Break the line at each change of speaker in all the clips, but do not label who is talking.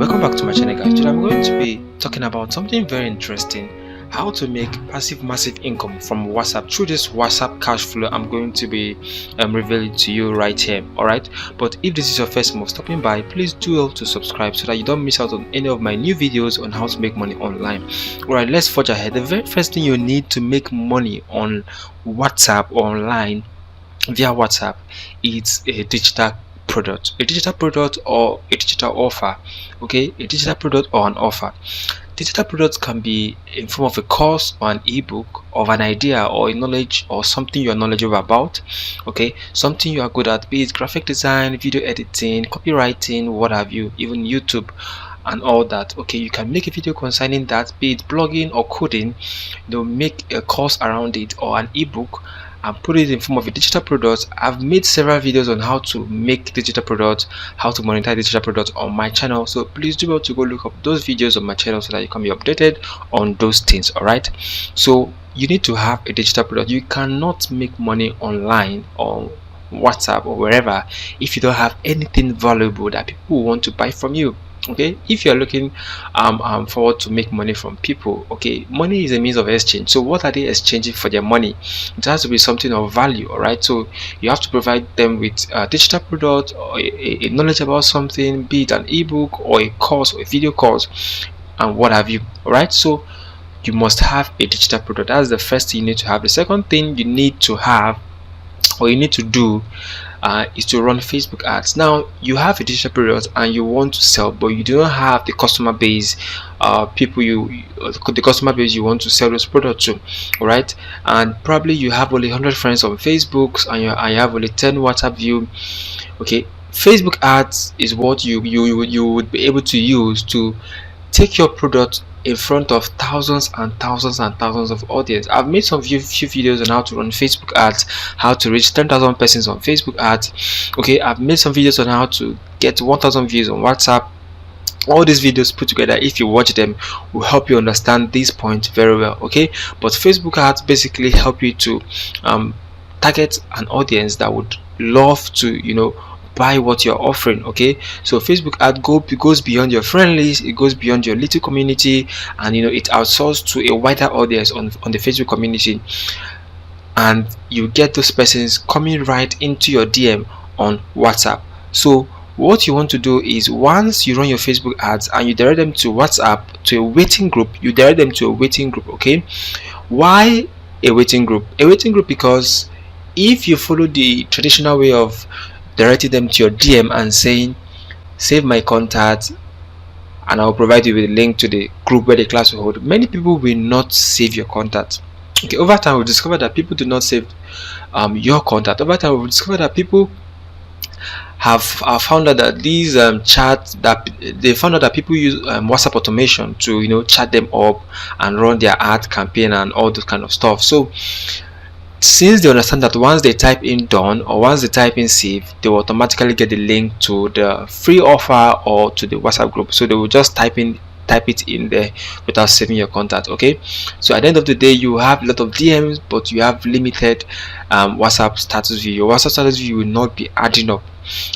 Welcome back to my channel, guys. Today I'm going to be talking about something very interesting: how to make massive income from WhatsApp through this WhatsApp cash flow. I'm going to be revealing to you right here. All right, but if this is your first time of stopping by, please do well to subscribe so that you don't miss out on any of my new videos on how to make money online. All right, let's forge ahead. The very first thing you need to make money on WhatsApp or online via WhatsApp is a digital product, or a digital offer. Okay, a digital product or an offer. Digital products can be in form of a course or an ebook, of an idea or a knowledge or something you are knowledgeable about. Okay, something you are good at, be it graphic design, video editing, copywriting, what have you, even YouTube and all that. Okay, you can make a video concerning that, be it blogging or coding. Make a course around it or an ebook and put it in form of a digital product. I've made several videos on how to make digital products, how to monetize digital products on my channel, so please do well to go look up those videos on my channel so that you can be updated on those things. All right, so you need to have a digital product. You cannot make money online or WhatsApp or wherever if you don't have anything valuable that people want to buy from you. Okay, if you're looking forward to make money from people, okay, money is a means of exchange. So what are they exchanging for their money? It has to be something of value. All right, so you have to provide them with a digital product or a knowledge about something, be it an ebook or a course or a video course and what have you. All right, so you must have a digital product. That's the first thing you need to have. The second thing you need to have, or you need to do, is to run Facebook ads. Now you have a digital product and you want to sell, but you do not have the customer base, the customer base you want to sell those products to. All right, and probably you have only 100 friends on Facebook and you have only 10 WhatsApp view. Okay, Facebook ads is what you would be able to use to take your product in front of thousands and thousands and thousands of audience. I've made some few videos on how to run Facebook ads, how to reach 10,000 persons on Facebook ads. Okay, I've made some videos on how to get 1,000 views on WhatsApp. All these videos put together, if you watch them, will help you understand this point very well. Okay, but Facebook ads basically help you to target an audience that would love to buy what you're offering. Okay, so Facebook ad goes beyond your friend list, it goes beyond your little community, and it outsources to a wider audience on the Facebook community, and you get those persons coming right into your DM on WhatsApp. So what you want to do is, once you run your Facebook ads and you direct them to WhatsApp, to a waiting group, okay, why a waiting group? Because if you follow the traditional way of directing them to your DM and saying save my contact and I'll provide you with a link to the group where the class will hold, many people will not save your contact. Okay, over time we've discovered that people do not save your contact. Over time we've discovered that people have found out that these people use WhatsApp automation to chat them up and run their ad campaign and all those kind of stuff. So since they understand that once they type in done or once they type in save, they will automatically get the link to the free offer or to the WhatsApp group, so they will just type it in there without saving your contact. Okay, so at the end of the day, you have a lot of DMs, but you have limited WhatsApp status view. Your WhatsApp status view will not be adding up.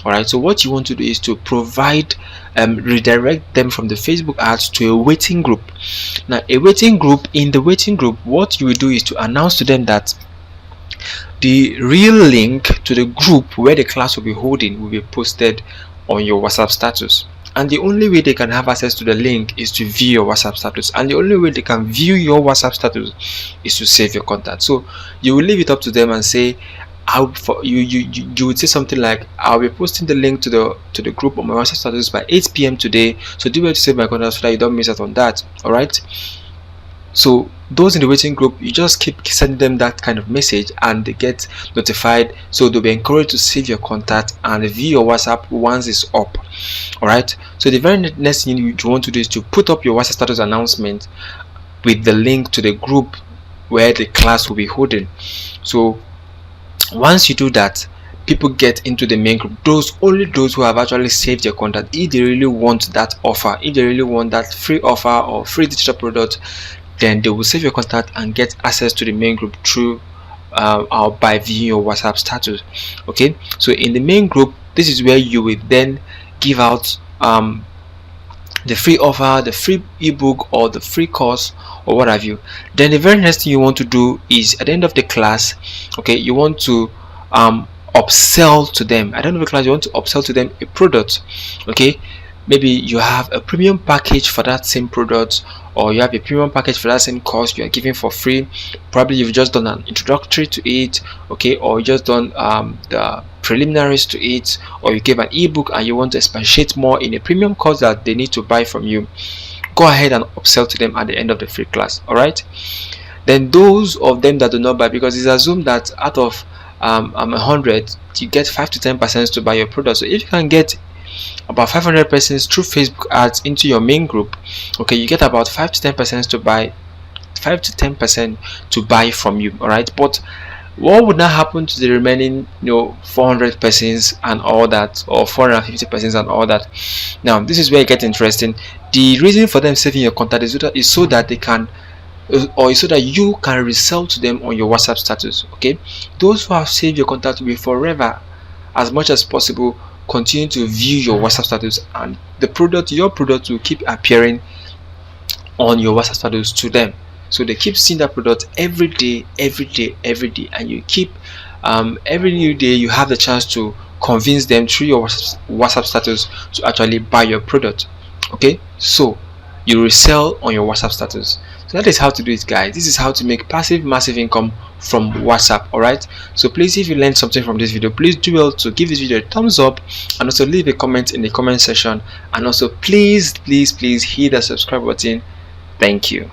All right, so what you want to do is to provide redirect them from the Facebook ads to a waiting group. Now in the waiting group, what you will do is to announce to them that the real link to the group where the class will be holding will be posted on your WhatsApp status, and the only way they can have access to the link is to view your WhatsApp status, and the only way they can view your WhatsApp status is to save your contact. So you will leave it up to them and say, you would say something like, I'll be posting the link to the group on my WhatsApp status by 8 p.m. today, so do well to save my contact so that you don't miss out on that. All right, so those in the waiting group, you just keep sending them that kind of message and they get notified, so they'll be encouraged to save your contact and view your WhatsApp once it's up. All right, so the very next thing you want to do is to put up your WhatsApp status announcement with the link to the group where the class will be holding. So once you do that, people get into the main group. Only those who have actually saved your contact, if they really want that offer, if they really want that free offer or free digital product, then they will save your contact and get access to the main group through or by viewing your WhatsApp status. Okay, so in the main group, this is where you will then give out the free offer, the free ebook, or the free course, or what have you. Then the very next thing you want to do is at the end of the class, okay, you want to upsell to them. At the end of the class, you want to upsell to them a product. Okay, maybe you have a premium package for that same product, or you have a premium package for that same course you are giving for free. Probably you've just done an introductory to it, okay, or you just done the preliminaries to it, or you gave an ebook and you want to expatiate more in a premium course that they need to buy from you. Go ahead and upsell to them at the end of the free class. All right, then those of them that do not buy, because it's assumed that out of 100 you get 5 to 10% to buy your product. So if you can get about 500 persons through Facebook ads into your main group, okay, you get about 5 to 10% to buy, 5 to 10% to buy from you. All right, but what would not happen to the remaining 400 persons and all that, or 450 persons and all that? Now this is where it gets interesting. The reason for them saving your contact is so that they can, or so that you can resell to them on your WhatsApp status. Okay, those who have saved your contact will forever, as much as possible, continue to view your WhatsApp status, and your product will keep appearing on your WhatsApp status to them. So they keep seeing that product every day, and you keep every new day you have the chance to convince them through your WhatsApp status to actually buy your product. Okay, so you resell on your WhatsApp status. So that is how to do it, guys. This is how to make massive income from WhatsApp. All right, so please, if you learned something from this video, please do well to give this video a thumbs up, and also leave a comment in the comment section, and also please hit the subscribe button. Thank you.